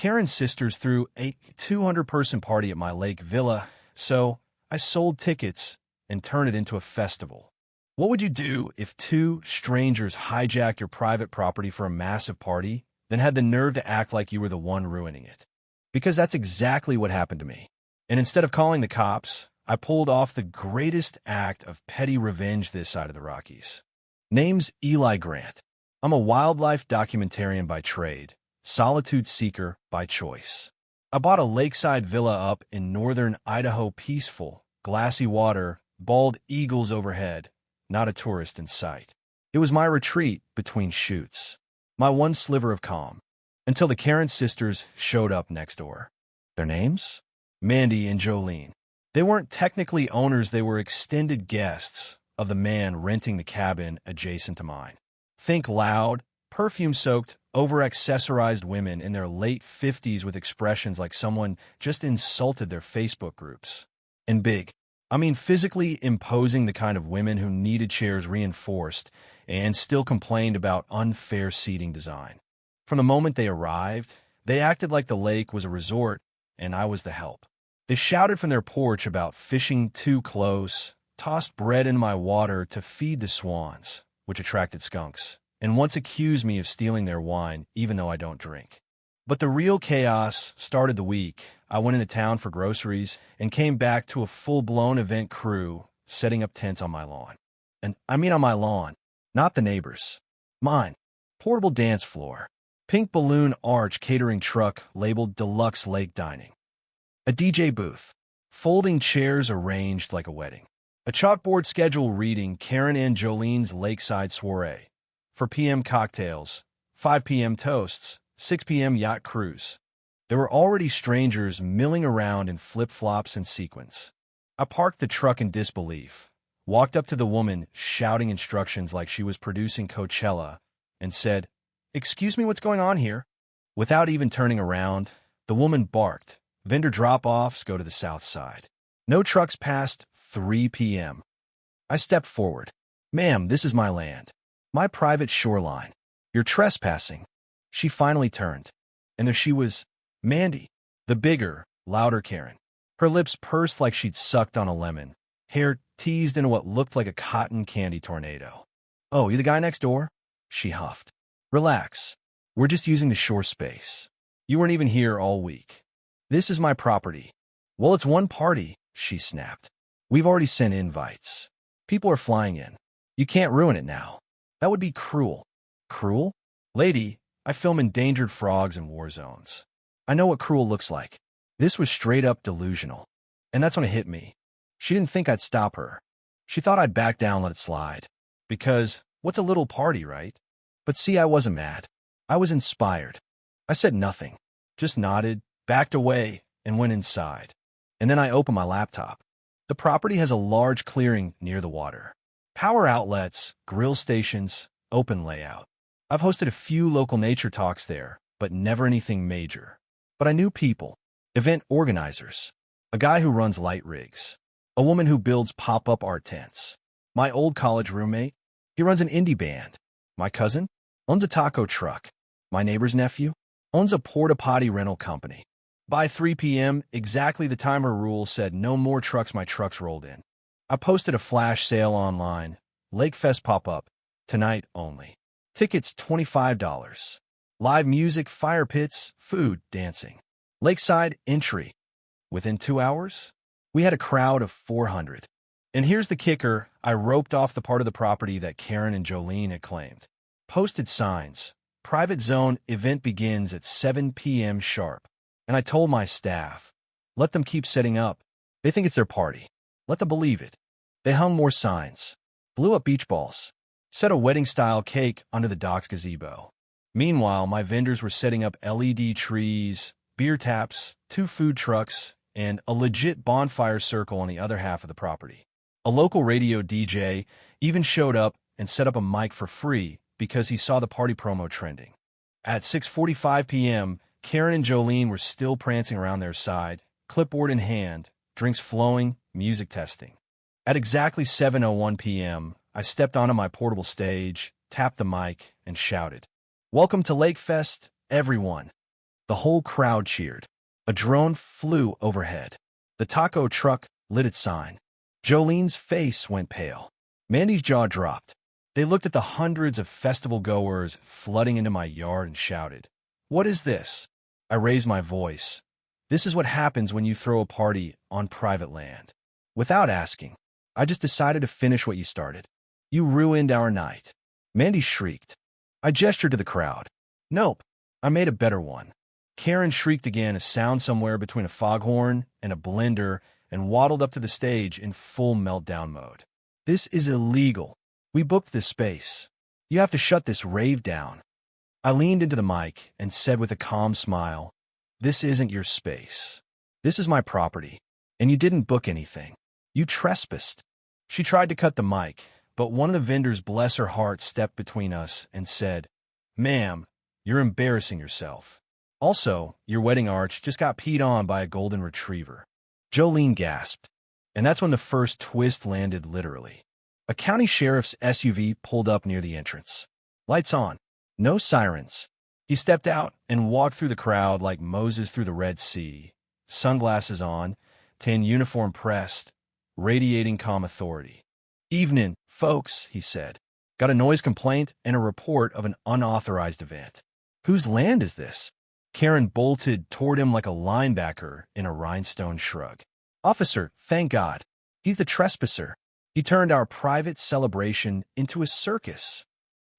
Karen's sisters threw a 200-person party at my lake villa, so I sold tickets and turned it into a festival. What would you do if two strangers hijacked your private property for a massive party, then had the nerve to act like you were the one ruining it? Because that's exactly what happened to me. And instead of calling the cops, I pulled off the greatest act of petty revenge this side of the Rockies. Name's Eli Grant. I'm a wildlife documentarian by trade, solitude seeker by choice. I bought a lakeside villa up in northern Idaho, peaceful, glassy water, bald eagles overhead, not a tourist in sight. It was my retreat between shoots, my one sliver of calm, until the Karen sisters showed up next door. Their names? Mandy and Jolene. They weren't technically owners, they were extended guests of the man renting the cabin adjacent to mine. Think loud, perfume-soaked, over-accessorized women in their late 50s with expressions like someone just insulted their Facebook groups. And big. I mean physically imposing, the kind of women who needed chairs reinforced and still complained about unfair seating design. From the moment they arrived, they acted like the lake was a resort and I was the help. They shouted from their porch about fishing too close, tossed bread in my water to feed the swans, which attracted skunks, and once accused me of stealing their wine, even though I don't drink. But the real chaos started the week I went into town for groceries and came back to a full-blown event crew setting up tents on my lawn. And I mean on my lawn, not the neighbors. Mine. Portable dance floor. Pink balloon arch catering truck labeled Deluxe Lake Dining. A DJ booth. Folding chairs arranged like a wedding. A chalkboard schedule reading Karen and Jolene's Lakeside Soiree. 4 p.m. cocktails, 5 p.m. toasts, 6 p.m. yacht cruise. There were already strangers milling around in flip-flops and sequins. I parked the truck in disbelief, walked up to the woman shouting instructions like she was producing Coachella, and said, "Excuse me, what's going on here?" Without even turning around, the woman barked, "Vendor drop-offs go to the south side. No trucks past 3 p.m. I stepped forward. "Ma'am, this is my land. My private shoreline. You're trespassing." She finally turned, and there she was, Mandy, the bigger, louder Karen. Her lips pursed like she'd sucked on a lemon, hair teased into what looked like a cotton candy tornado. "Oh, you the guy next door?" she huffed. "Relax. We're just using the shore space. You weren't even here all week. This is my property." "Well, it's one party," she snapped. "We've already sent invites. People are flying in. You can't ruin it now. That would be cruel." "Cruel? Lady, I film endangered frogs in war zones. I know what cruel looks like." This was straight up delusional. And that's when it hit me. She didn't think I'd stop her. She thought I'd back down, let it slide. Because what's a little party, right? But see, I wasn't mad. I was inspired. I said nothing, just nodded, backed away, and went inside. And then I opened my laptop. The property has a large clearing near the water. Power outlets, grill stations, open layout. I've hosted a few local nature talks there, but never anything major. But I knew people, event organizers, a guy who runs light rigs, a woman who builds pop-up art tents, my old college roommate, he runs an indie band, my cousin owns a taco truck, my neighbor's nephew owns a porta-potty rental company. By 3 p.m., exactly the time her rule said no more trucks, my trucks rolled in. I posted a flash sale online, Lakefest pop-up, tonight only. Tickets $25. Live music, fire pits, food, dancing. Lakeside entry. Within 2 hours, we had a crowd of 400. And here's the kicker, I roped off the part of the property that Karen and Jolene had claimed. Posted signs. Private zone, event begins at 7 p.m. sharp. And I told my staff, let them keep setting up. They think it's their party. Let them believe it. They hung more signs. Blew up beach balls. Set a wedding-style cake under the dock's gazebo. Meanwhile, my vendors were setting up LED trees, beer taps, 2 food trucks, and a legit bonfire circle on the other half of the property. A local radio DJ even showed up and set up a mic for free because he saw the party promo trending. At 6:45 p.m., Karen and Jolene were still prancing around their side, clipboard in hand, drinks flowing, music testing. At exactly 7:01 p.m., I stepped onto my portable stage, tapped the mic, and shouted, "Welcome to Lakefest, everyone." The whole crowd cheered. A drone flew overhead. The taco truck lit its sign. Jolene's face went pale. Mandy's jaw dropped. They looked at the hundreds of festival goers flooding into my yard and shouted, "What is this?" I raised my voice. "This is what happens when you throw a party on private land." Without asking, I just decided to finish what you started. You ruined our night. Mandy shrieked. I gestured to the crowd. Nope, I made a better one. Karen shrieked again, a sound somewhere between a foghorn and a blender, and waddled up to the stage in full meltdown mode. This is illegal. We booked this space. You have to shut this rave down. I leaned into the mic and said with a calm smile, "This isn't your space. This is my property, and you didn't book anything. You trespassed." She tried to cut the mic, but one of the vendors, bless her heart, stepped between us and said, "Ma'am, you're embarrassing yourself. Also, your wedding arch just got peed on by a golden retriever." Jolene gasped, and that's when the first twist landed literally. A county sheriff's SUV pulled up near the entrance. Lights on. No sirens. He stepped out and walked through the crowd like Moses through the Red Sea, sunglasses on, tan uniform pressed, radiating calm authority. "Evening, folks," he said. "Got a noise complaint and a report of an unauthorized event." "Whose land is this?" Karen bolted toward him like a linebacker in a rhinestone shrug. "Officer, thank God. He's the trespasser. He turned our private celebration into a circus."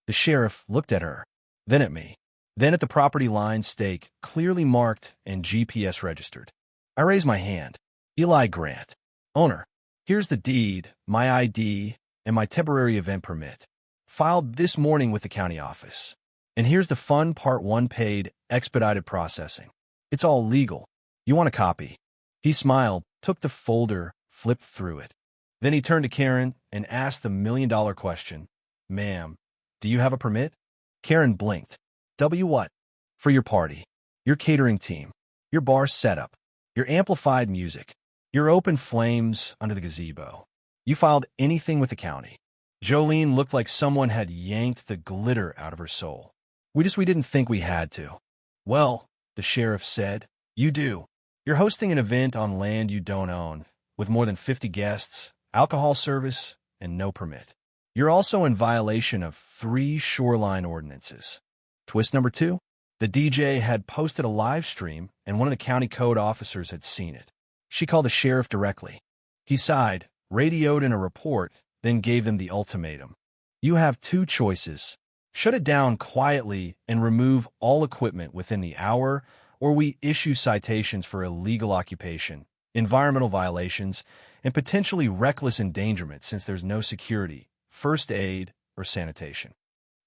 The sheriff looked at her, then at me, then at the property line stake, clearly marked and GPS registered. I raised my hand. "Eli Grant, owner. Here's the deed, my ID, and my temporary event permit. Filed this morning with the county office. And here's the fun Part 1 paid, expedited processing. It's all legal. You want a copy?" He smiled, took the folder, flipped through it. Then he turned to Karen and asked the million-dollar question, "Ma'am, do you have a permit?" Karen blinked. "W what?" "For your party, your catering team, your bar setup, your amplified music, your open flames under the gazebo. You filed anything with the county." Jolene looked like someone had yanked the glitter out of her soul. We didn't think we had to." "Well," the sheriff said, "you do. You're hosting an event on land you don't own, with more than 50 guests, alcohol service, and no permit. You're also in violation of 3 shoreline ordinances." Twist number 2, the DJ had posted a live stream, and one of the county code officers had seen it. She called the sheriff directly. He sighed, radioed in a report, then gave them the ultimatum. "You have 2 choices. Shut it down quietly and remove all equipment within the hour, or we issue citations for illegal occupation, environmental violations, and potentially reckless endangerment since there's no security, first aid, or sanitation."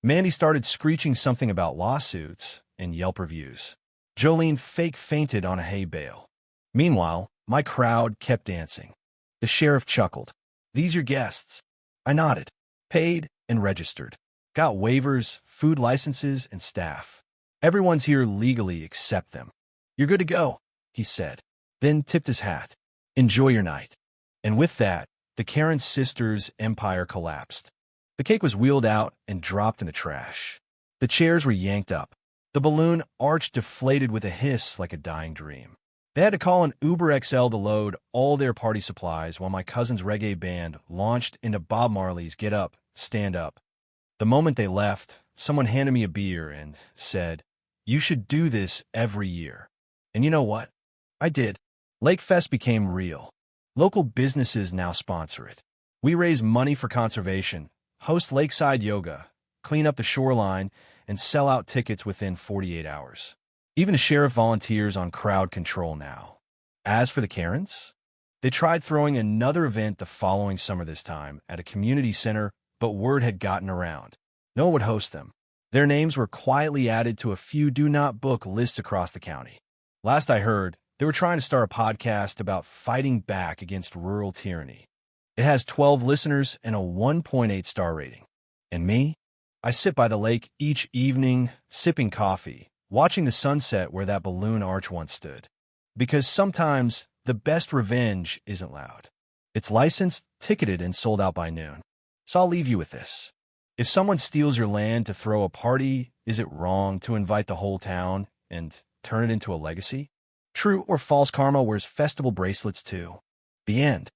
Mandy started screeching something about lawsuits and Yelp reviews. Jolene fake fainted on a hay bale. Meanwhile, my crowd kept dancing. The sheriff chuckled. "These your guests?" I nodded. "Paid and registered. Got waivers, food licenses, and staff. Everyone's here legally except them. You're good to go," he said, then tipped his hat. "Enjoy your night." And with that, the Karen sisters' empire collapsed. The cake was wheeled out and dropped in the trash. The chairs were yanked up. The balloon arch deflated with a hiss like a dying dream. They had to call an Uber XL to load all their party supplies while my cousin's reggae band launched into Bob Marley's Get Up, Stand Up. The moment they left, someone handed me a beer and said, "You should do this every year." And you know what? I did. Lake Fest became real. Local businesses now sponsor it. We raise money for conservation, host lakeside yoga, clean up the shoreline, and sell out tickets within 48 hours. Even a sheriff volunteers on crowd control now. As for the Karens, they tried throwing another event the following summer this time at a community center, but word had gotten around. No one would host them. Their names were quietly added to a few do not book lists across the county. Last I heard, they were trying to start a podcast about fighting back against rural tyranny. It has 12 listeners and a 1.8 star rating. And me? I sit by the lake each evening, sipping coffee, watching the sunset where that balloon arch once stood. Because sometimes the best revenge isn't loud. It's licensed, ticketed, and sold out by noon. So I'll leave you with this. If someone steals your land to throw a party, is it wrong to invite the whole town and turn it into a legacy? True or false karma wears festival bracelets too. The end.